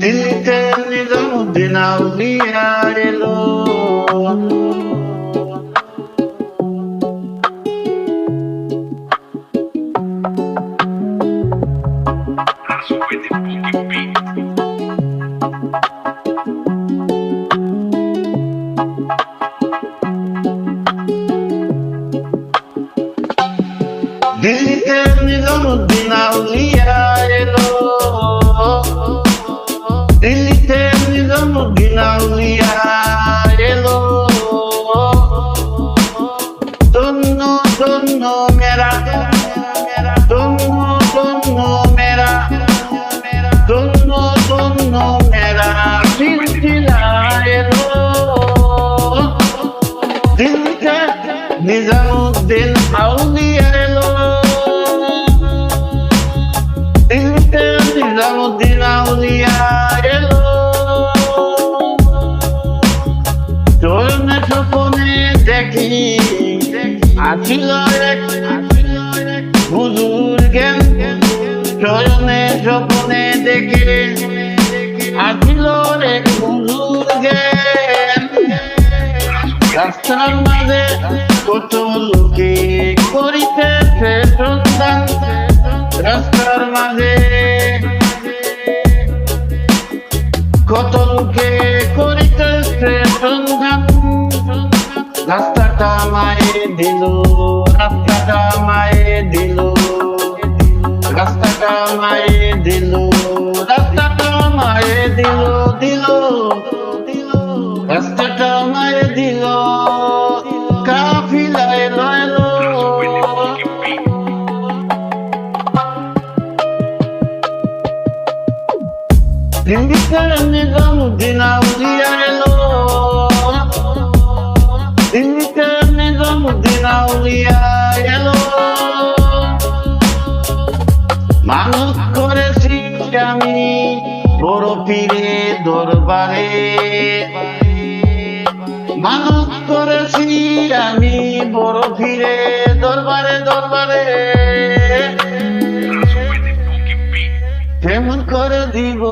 দিল্লিতে নিজামুদ্দিন আউলিয়া এলো। দিল্লিতে নিজামুদ্দিন আউলিয়া এলো। দিল্লিতে নিজামুদ্দিন আউলিয়া এলো। ধন্য ধন্য মেরা, ধন্য ধন্য মেরা, ধন্য ধন্য মেরা সিলসিলা এলো। দিল্লিতে নিজামুদ্দিন আউলিয়া এলো। দিল্লিতে নিজামুদ্দিন আউলিয়া এলো। চরণে স্বপনে দেখি আসিল এক হুজুর জ্ঞান। চরণে স্বপনে দেখে আসিল এক হুজুর জ্ঞান। রাস্তার মাঝে কত লোকে করিতেছে সন্ধান। রাস্তার মাঝে কত লোকে করিতেছে সন্ধান। রাস্তাটা মায়ে দিল, রাস্তাটা মায়ে দিল, রাস্তাটা মায়ে দিল, রাস্তাটা মায়ে দিল, দিল রাস্তাটা মায়ে দিল। কাফিলা এলো এলো। দিল্লিতে নিজামুদ্দিন আউলিয়া এলো। দিল্লিতে নিজামুদ্দিন আউলিয়া এলো। মানুষ করেছি আমি বড় পীরে দরবারে। মানুষ করেছি আমি বড় পীরে দরবারে দরবারে। কেমন করে দিব